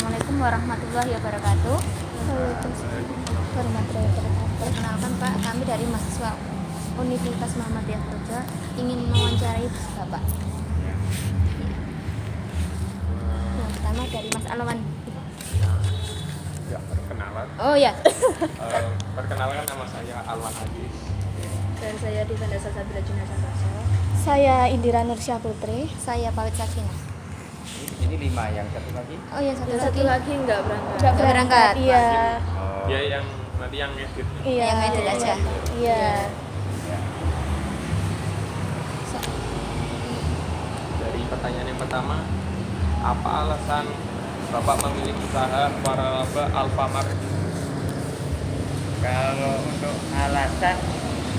Assalamualaikum warahmatullahi wabarakatuh. Waalaikumsalam warahmatullahi wabarakatuh. Perkenalkan Pak, kami dari mahasiswa Universitas Muhammadiyah Jogja ingin mewawancarai Bapak. Yang pertama dari Mas Alwan. Ya, perkenalan. Oh ya. Perkenalkan, nama saya Alwan Hadis. Dan saya Divanda Salsabila Juna Santoso. Saya Indira Nursyah Putri. Saya Pawit Sakinah. Ini 5, yang satu lagi. Oh ya, satu Dan satu lagi nggak berangkat. Nggak berangkat. Iya. Dia yang nanti yang ngedit. Iya. Yang edit aja. Iya. Ya. Dari pertanyaan yang pertama, apa alasan Bapak memilih usaha waralaba Alfamart? Kalau untuk alasan,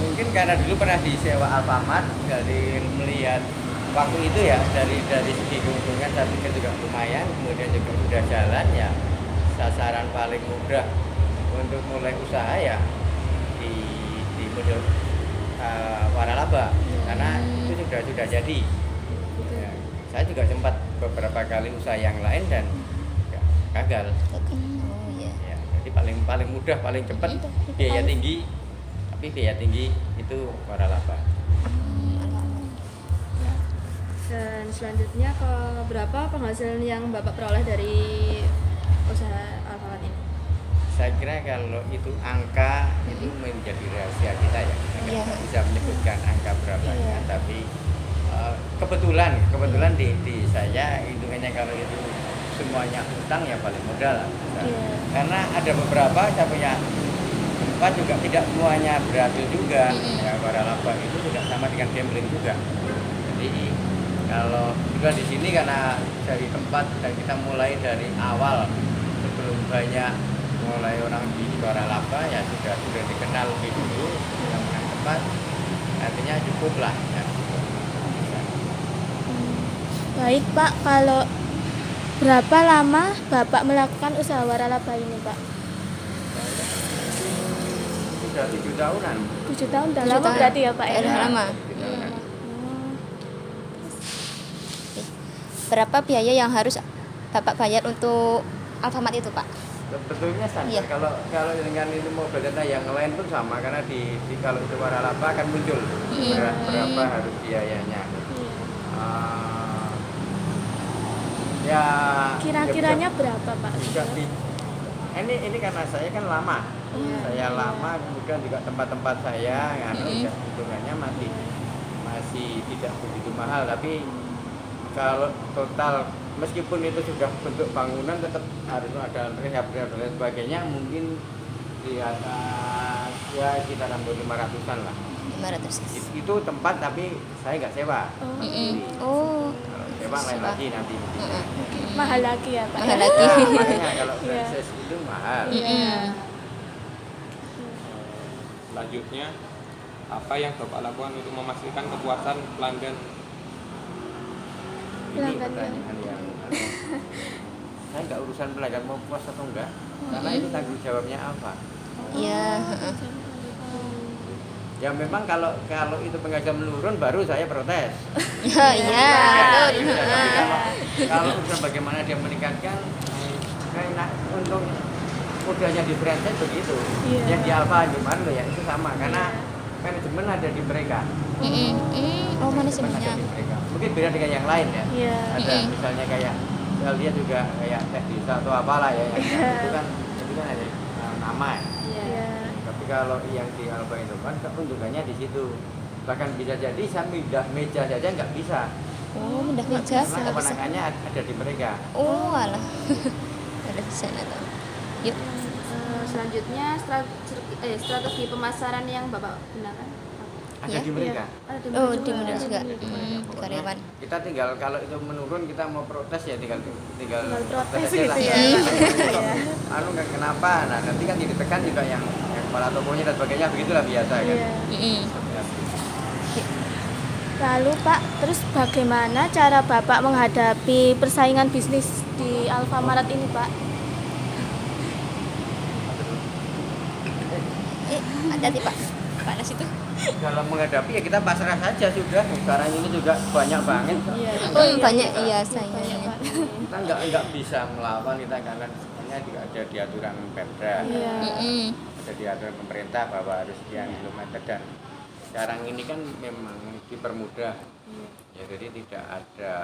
mungkin karena dulu pernah disewa Alfamart, dari melihat waktu itu ya, dari segi keuntungan saya pikir juga lumayan, kemudian juga sudah jalan ya, sasaran paling mudah untuk mulai usaha ya di model waralaba, karena itu sudah jadi. Ya, saya juga sempat beberapa kali usaha yang lain dan ya, gagal. Oh ya. Ya, jadi paling mudah, paling cepat, biaya tinggi, tapi biaya tinggi itu waralaba. Dan selanjutnya ke berapa penghasilan yang Bapak peroleh dari usaha Alfamart ini? Saya kira kalau itu angka itu menjadi rahasia kita ya, kita Iya. nggak bisa menyebutkan angka berapanya, Iya. tapi kebetulan di saya hitungannya kalau itu semuanya utang ya paling modal lah. Iya. Karena ada beberapa saya punya tempat juga tidak semuanya berhasil juga. Ya, waralaba itu juga sama dengan gambling juga. Jadi kalau juga di sini karena dari tempat dan kita mulai dari awal sebelum banyak mulai orang di waralaba ya sudah dikenal lebih dulu dengan tempat, artinya cukup lah ya. Baik Pak, kalau berapa lama Bapak melakukan usaha waralaba ini Pak? Sudah 7 tahunan. 7 tahun udah 7 lama tahun. berarti ya Pak ya? Udah lama. 7 tahunan. Berapa biaya yang harus Bapak bayar untuk Alfamart itu, Pak? Sebetulnya standar. Iya. Kalau dengan itu mobil data yang lain pun sama, karena di kalau itu waralaba akan muncul berapa harus biayanya. Ya Kira-kiranya berapa Pak? juga ini karena saya kan lama, saya lama, kemudian juga tempat-tempat saya kan hitungannya masih tidak begitu mahal, tapi kalau total meskipun itu sudah bentuk bangunan tetap harus ada rehab dan lain sebagainya, mungkin di atas ya sekitar 500-an lah. 500. Itu tempat tapi saya nggak sewa. Oh. Kalau sewa lain lagi nanti. Mahal lagi ya Pak? Mahal lagi. Nah, makanya kalau Iya. franchise itu mahal. Selanjutnya, apa yang Bapak lakukan untuk memastikan kepuasan pelanggan? Ini Pelanggan pertanyaan yang saya nggak urusan pelanggan mau puas atau enggak, karena itu tanggung jawabnya apa. Iya. Ya memang kalau itu penghasilan menurun baru saya protes. Oh iya, betul. Kalau urusan bagaimana dia meningkatkan, kayak untung mudahnya di franchise begitu. Iya. Yang di Alfa gimana loh ya itu sama, karena manajemen ada di mereka. Oh, Manajemen manajemennya. ada di mereka. Mungkin beda dengan yang lain ya. Iya. Ada misalnya kayak dia juga kayak teh desa atau apalah ya, yang itu kan ada nama ya. Iya. Tapi kalau yang di Alfa itu kan keuntungannya di situ. Bahkan bisa jadi saya pindah meja saja nggak bisa. Oh, pindah meja. Karena kewenangannya ada di mereka. Oh, alah. Ada di sana tuh. Yuk. Selanjutnya strategi pemasaran yang Bapak gunakan. Ada Iya. di mereka. Ada di Oh, mana di mana juga. Pokoknya Karyawan. kita tinggal kalau itu menurun kita mau protes ya tinggal protes aja gitu lah. ya. Anu nggak kenapa, nah nanti kan ditekan juga yang kepala tokonya dan sebagainya, begitulah biasa kan. Iya. Ya. Lalu Pak, terus bagaimana cara Bapak menghadapi persaingan bisnis di Alfamart ini Pak? Hati-hati, Pak. Panas itu. Dalam menghadapi ya kita pasrah saja sudah. Sekarang ini juga banyak banget. Iya. Oh, banyak iya saingannya. kita nggak bisa melawan kita karena sebenarnya juga ada di aturan Perda, Iya. ada di aturan pemerintah bahwa harus sekian kilometer, dan sekarang ini kan memang dipermudah ya, jadi tidak ada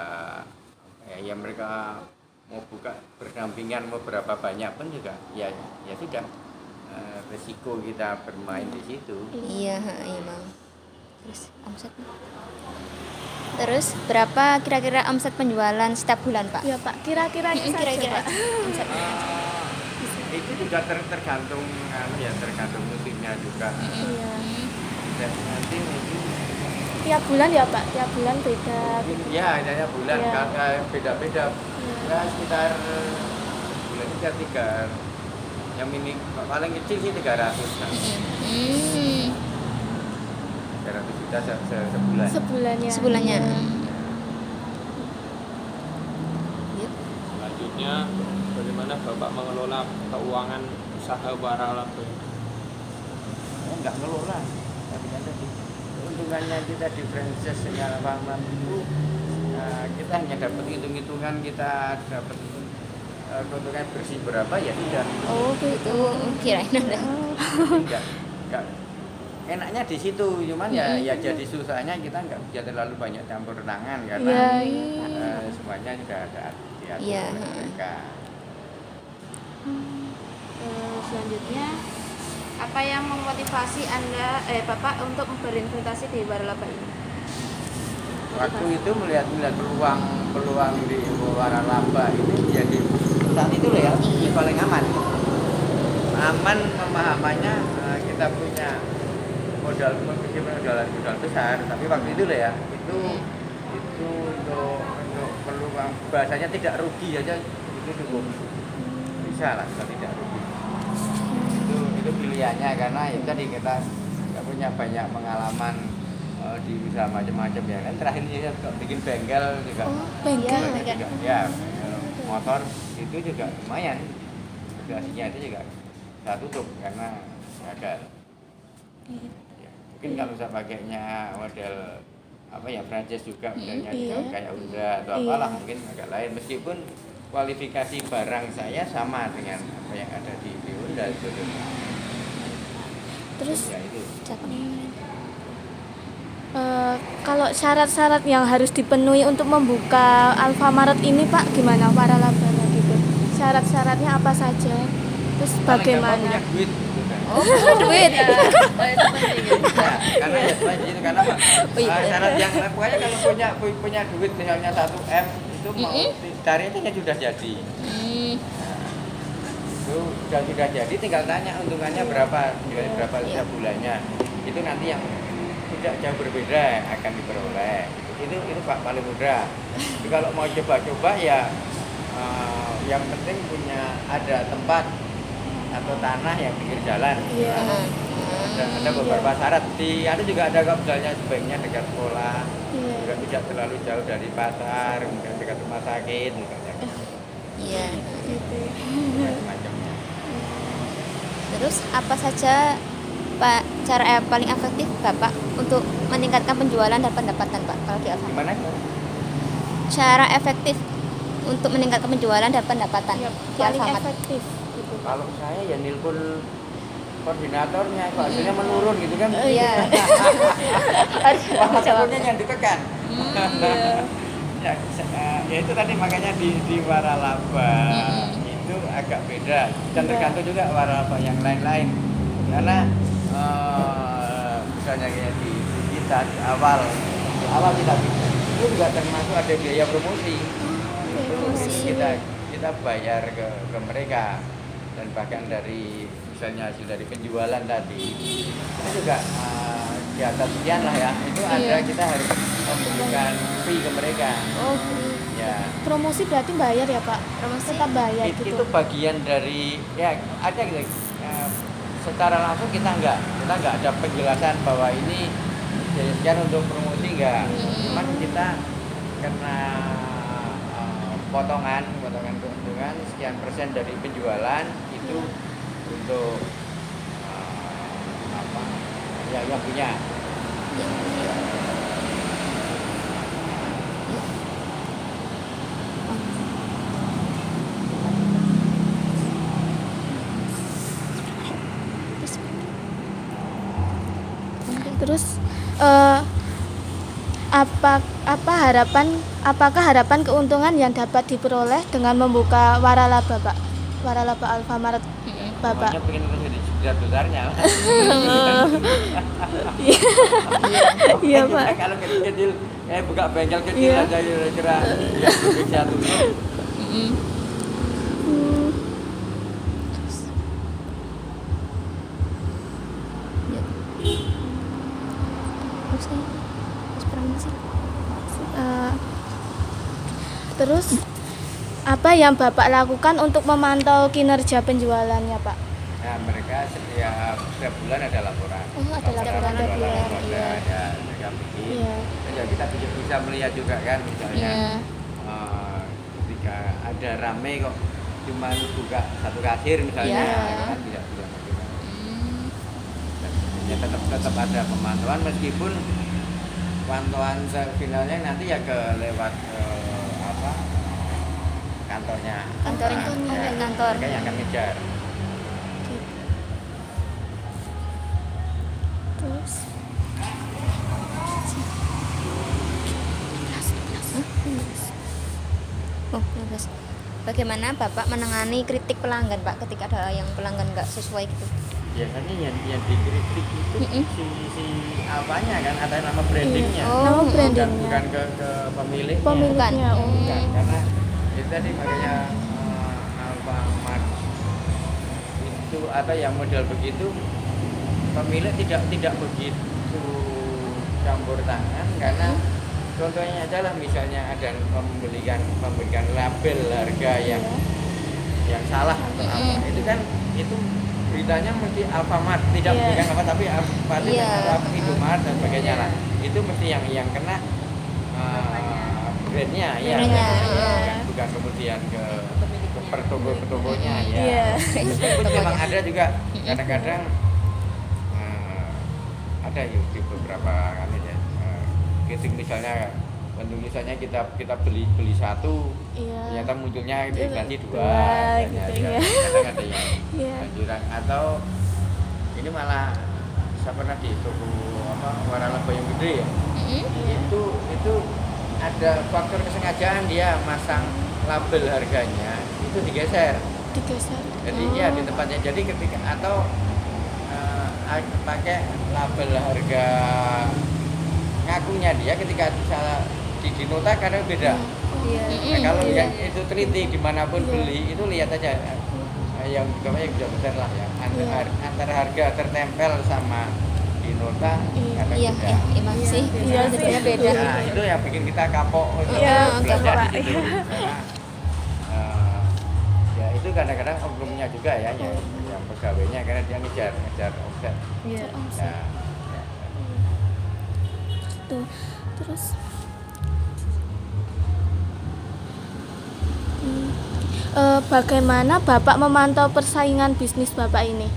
ya mereka mau buka berdampingan mau berapa banyak pun juga ya sudah resiko kita bermain di situ. Iya, emang. Terus omset. Terus berapa kira-kira omset penjualan setiap bulan, Pak? Ya Pak, kira-kiranya saja Kira-kira Pak. omsetnya. Itu juga tergantung ya tergantung musimnya juga. Iya. Dan nanti mungkin Tiap bulan ya Pak, tiap bulan beda. ya hanya bulan Iya. karena beda-beda. Ya sekitar bulan ini tiga yang mini paling kecil sih 300 kan. 300 juta sebulan. Sebulannya. Sebulannya. Iya. Yuk. Selanjutnya, bagaimana Bapak mengelola keuangan usaha waralaba? Enggak ngelola, tapi kan tadi keuntungannya kita di franchise secara Alfamart itu kita hanya dapat hitung-hitungan, kita dapat keuntungan bersih berapa ya sudah. Oh, gitu. Kirain ada. Enggak enaknya di situ, cuman ya jadi susahnya kita nggak bisa terlalu banyak campur tangan karena Iya. semuanya sudah ada diatur Iya. oleh mereka. Selanjutnya, apa yang memotivasi Bapak untuk berinvestasi di waralaba ini? Waktu itu melihat peluang di waralaba ini jadi saat itu loh ya, ini paling aman pemahamannya. Kita punya modal besar, tapi waktu itu loh ya, itu untuk peluang bahasanya tidak rugi aja itu cukup bisa lah kalau tidak rugi. Itu pilihannya karena ya tadi kita nggak punya banyak pengalaman di usaha macam-macam ya kan. Terakhir ini bikin bengkel juga. Bengkel. Juga, ya motor itu juga lumayan. Bagasinya itu juga saya tutup karena gagal. Ya, mungkin kalau saya pakainya model apa ya franchise juga modelnya juga kayak Honda atau apalah mungkin agak lain, meskipun kualifikasi barang saya sama dengan apa yang ada di Honda sebetulnya. Terus Ya itu. kalau syarat-syarat yang harus dipenuhi untuk membuka Alfamart ini Pak, gimana waralabanya gitu? Syarat-syaratnya apa saja? Terus Paling gampang bagaimana? punya duit gitu kan. Duit. Ya, karena ya seperti itu karena syarat yang pokoknya kalau punya duit misalnya 1 M itu mau cari itu ya sudah jadi. Itu sudah jadi, tinggal tanya untungannya berapa setiap bulannya. Itu nanti yang tidak jauh berbeda akan diperoleh. Itu paling mudah. Jadi kalau mau coba-coba ya yang penting punya ada tempat atau tanah yang pinggir jalan. Ada beberapa syarat. Ada juga ada misalnya sebaiknya dekat sekolah, juga tidak terlalu jauh dari pasar, mungkin dekat rumah sakit misalnya. Iya. Macam-macamnya. Terus apa saja Pak cara paling efektif Bapak untuk meningkatkan penjualan dan pendapatan Pak kalau di Alfamart? Gimana? Cara efektif untuk meningkatkan penjualan dan pendapatan Ya, di paling Alfamart. efektif gitu. Kalau saya ya nelpon koordinatornya, kok hasilnya menurun gitu kan. Iya. Wah, Jawab. hasilnya yang ditekan. Ya itu tadi makanya di waralaba itu agak beda dan tergantung juga waralaba yang lain-lain karena misalnya kayak di kita di awal kita itu juga termasuk ada biaya promosi. Itu kita bayar ke mereka, dan bahkan dari misalnya hasil dari penjualan tadi itu juga di atas sekian lah ya, itu ada kita harus memberikan fee ke mereka. Oh, Ya, promosi berarti bayar ya Pak? Promosi. Tetap bayar gitu. itu bagian dari ya ada gitu. Secara langsung kita nggak ada penjelasan bahwa ini jadi sekian untuk promosi enggak. Cuman kita karena potongan keuntungan sekian persen dari penjualan itu untuk apa ya yang punya. Terus apakah harapan keuntungan yang dapat diperoleh dengan membuka waralaba, Pak? Waralaba Alfamart Bapak. Semuanya pengen terus jadi besar-besarnya. Iya, Pak. Kalau kecil-kecil, buka bengkel kecil Iya. aja kira-kira ya bisa tutup. Terus apa yang Bapak lakukan untuk memantau kinerja penjualannya, Pak? Nah, mereka setiap bulan ada laporan. Oh, ada laporan penjualan, reguler, iya. ada mereka bikin. Iya. Ya, kita bisa melihat juga kan, misalnya Iya. ketika ada rame kok cuma buka satu kasir misalnya, Iya. ya kan tidak bagaimana. Ya, tetap ada pemantauan meskipun pantauan finalnya nanti ya lewat kantornya. Kantor itu Ya, kantor. mereka yang akan ngejar. Terus Oh, bagus. Bagaimana Bapak menangani kritik pelanggan, Pak, ketika ada yang pelanggan nggak sesuai gitu? Biasanya yang dikritik itu si apanya kan, ada nama brandingnya. Oh, nama Bukan, brandingnya. bukan ke pemiliknya. Pemiliknya. Bukan. Bukan, karena itu tadi makanya Alfamart itu atau yang model begitu pemilik tidak begitu campur tangan karena contohnya adalah misalnya ada memberikan label harga yang salah atau apa itu kan itu beritanya mesti Alfamart tidak Iya. memberikan apa tapi Alfamart Iya. atau Indomaret dan sebagainya lah itu mesti yang kena brandnya ya Brandnya, bukan kemudian ke pertogo-pertogonya ya Iya. meskipun memang ada juga kadang-kadang ada yuk di beberapa kali ya kritik misalnya penulisannya kita beli satu Iya. ternyata munculnya diganti dua Dua, misalnya, gitu, ya. iya. Kadang ada yang Iya. anjuran atau ini malah saya pernah di toko waralaba yang gede ya itu ada faktor kesengajaan dia masang label harganya itu digeser Digeser. jadi ya di tempatnya jadi ketika atau pakai label harga ngakunya dia ketika salah di nota kadang beda. Iya. Nah, kalau yang itu teliti dimanapun beli itu lihat aja yang utamanya yang besar lah ya antara harga tertempel sama di nota kadang Iya, beda. emang sih. Iya sih. Bedanya beda. Nah itu yang bikin kita kapok untuk Iya, belajar kapok, di situ. Karena, ya itu kadang-kadang oknumnya juga ya yang pegawainya karena dia ngejar omset. Iya. Ya. Tuh. Terus bagaimana Bapak memantau persaingan bisnis Bapak ini?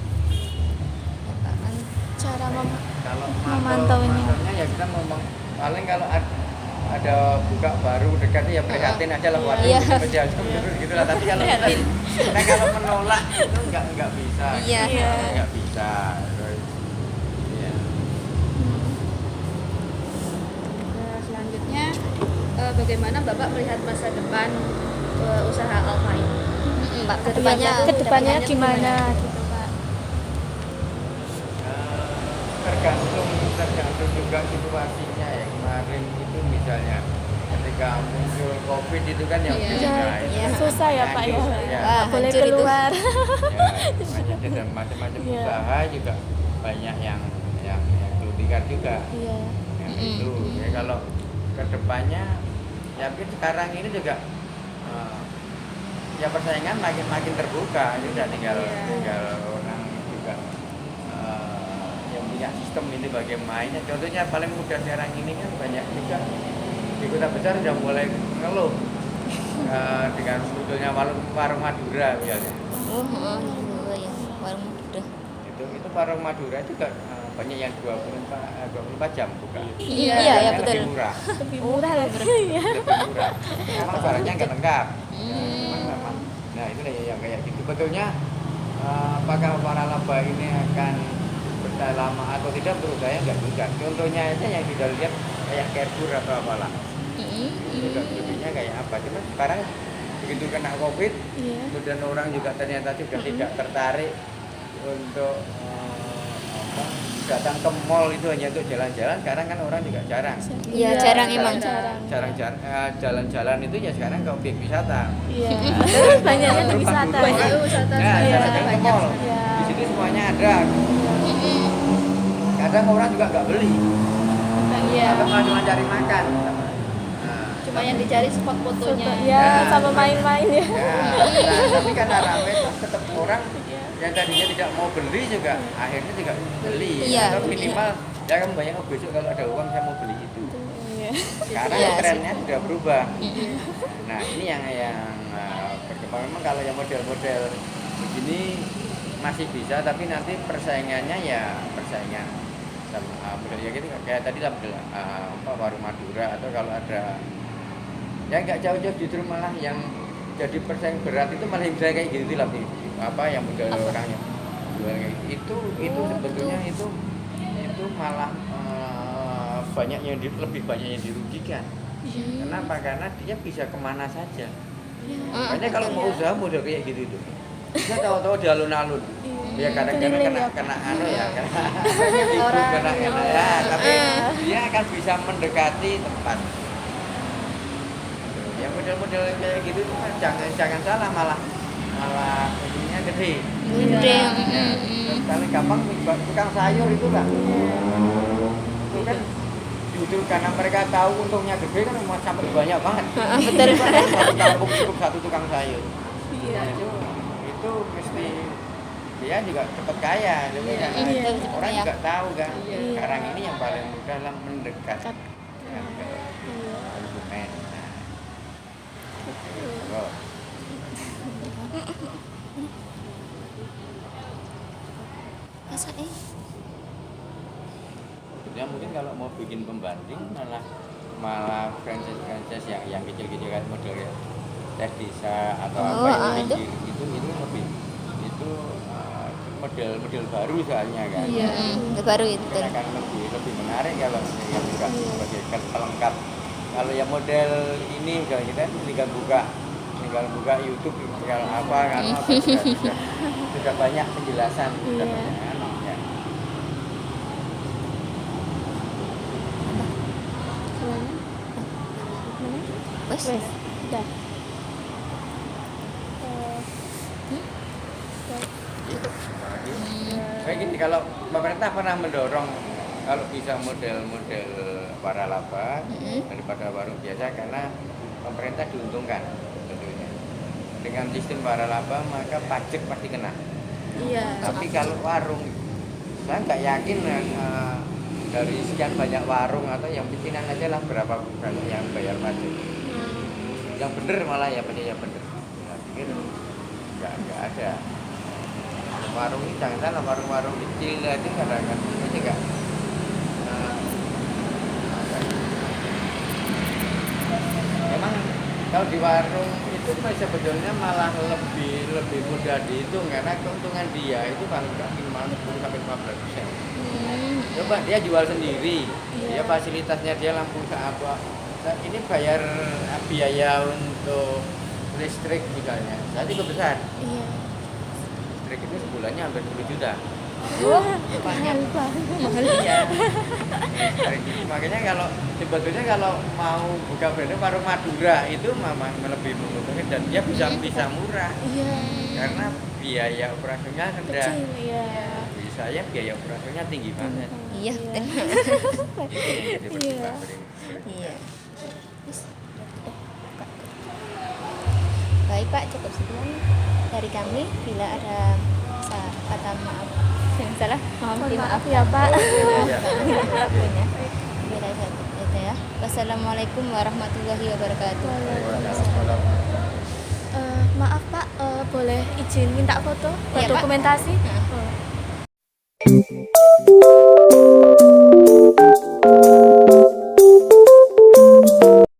Bapak kan Cara Kalau memantaunya. mantaunya ya kita ngomong paling kalau ada buka baru dekatnya ya prihatin aja lah waduh Iya. gitu lah tapi kalau kalau menolak itu nggak bisa Iya. nggak bisa terus ya. Nah, selanjutnya bagaimana Bapak melihat masa depan usaha Alfa ini? Mbak, kedepannya gimana gitu, Pak? Tergantung juga situasinya ya kemarin itu misalnya ketika muncul COVID itu kan yang Iya. beda Iya. Susah ya, Pak, ya. ya. Wah, Boleh hancur itu. keluar. Ya, dan macam-macam Iya. usaha juga banyak yang gulung juga Iya. yang itu ya kalau kedepannya ya mungkin sekarang ini juga ya persaingan makin terbuka ini udah tinggal orang juga yang punya sistem ini bagaimana contohnya paling mudah sekarang ini kan banyak juga di kota besar sudah mulai ngeluh dengan munculnya warung Madura misalnya Ya, warung udah. itu warung Madura itu juga banyak yang 24 jam buka. Iya, Harganya ya betul. Lebih murah. Lebih murah lagi. Iya. Lebih murah. Memang barangnya nggak lengkap. Memang. Nah itu yang kayak gitu. Betulnya apakah waralaba ini akan bisa lama atau tidak menurut saya nggak juga. Contohnya aja yang sudah lihat kayak Carrefour atau apalah. Juga lebihnya kayak apa? Cuma sekarang begitu kena COVID, kemudian orang juga ternyata juga tidak tertarik untuk datang ke mall itu hanya untuk jalan-jalan. Sekarang kan orang juga jarang. Iya, jarang emang. Jarang jalan-jalan itu ya sekarang ke objek wisata. Iya. Banyaknya di wisata. Banyak wisata Ya, saya jalan ke banyak. mall. Iya. Di situ semuanya ada. Kadang orang juga nggak beli, Iya. atau malah cuma cari makan. Nah, Cuma yang dicari spot fotonya. Ya, sama main-main ya. tapi karena rame tetap orang yang tadinya tidak mau beli juga akhirnya juga beli. Iya, Atau minimal ya kan banyak besok kalau ada uang saya mau beli itu. Iya. Sekarang Iya, trennya sudah berubah. Nah ini yang berkembang. Memang kalau yang model-model begini masih bisa, tapi nanti persaingannya ya persaingan sama model ya gitu kayak tadi lah warung Madura, atau kalau ada ya nggak jauh-jauh justru malah yang jadi persaing berat itu malah yang kayak gitu lah yang model orangnya jual kayak gitu. Itu sebetulnya itu malah banyak yang lebih banyak yang dirugikan. Kenapa? Karena dia bisa kemana saja. Makanya kalau mau usaha model kayak gitu itu dia tahu-tahu di alun-alun. Ya kadang-kadang kena anu ya, kena ya, tapi dia akan bisa mendekati tempat. Yang model-model kayak gitu itu kan jangan salah, malah ininya gede. Gede. Paling gampang tukang sayur itu kan. Itu kan justru karena mereka tahu untungnya gede kan sampai banyak banget. Betul. Satu kampung cukup satu tukang sayur. Iya. Itu mesti dia juga cepat kaya, jadi orang juga tahu kan. Sekarang ini yang paling mudah lah mendekat ke konsumen. Nah. Ya mungkin kalau mau bikin pembanding malah franchise yang kecil-kecil kan model ya teh desa atau apa yang pinggir itu lebih itu model baru soalnya kan. Iya, baru itu. Akan lebih menarik kalau yang juga sebagai pelengkap. Kalau yang model ini misalnya kita tinggal buka YouTube, kalau apa sudah banyak penjelasan. Sudah banyak ya. Wes. Udah. Kayak gini, kalau pemerintah pernah mendorong kalau bisa model-model waralaba daripada warung biasa, karena pemerintah diuntungkan tentunya. Dengan sistem waralaba maka pajak pasti kena. Iya. Tapi kalau warung, saya nggak yakin dari sekian banyak warung atau yang pimpinan aja lah berapa banyak yang bayar pajak. Yang bener malah ya banyak yang bener. Saya pikir nggak ada. Warung ini jangan salah, warung-warung kecil itu kadang-kadang ini juga memang kalau di warung itu sebetulnya malah lebih mudah dihitung, karena keuntungan dia itu paling nggak minimal 10-15%. Coba dia jual sendiri, dia fasilitasnya dia lampu apa, ini bayar biaya untuk listrik misalnya, saya cukup besar. Listrik itu sebulannya hampir 10 juta. Mahal banget. Iya. Makanya kalau sebetulnya kalau mau buka brand warung Madura itu memang lebih menguntungkan dan dia bisa murah. Iya. Karena biaya operasionalnya rendah. Kecil, iya. Di saya biaya operasionalnya tinggi banget. Iya, betul. Jadi berkembang. Iya. Baik Pak, cukup sekian dari kami. Bila ada kata maaf yang salah, mohon Maaf ya Pak. Iya. Apapun ya. Bila itu ya. Wassalamualaikum warahmatullahi wabarakatuh. Maaf Pak, boleh izin minta foto buat Iya, Pak. dokumentasi? Nah. Oh.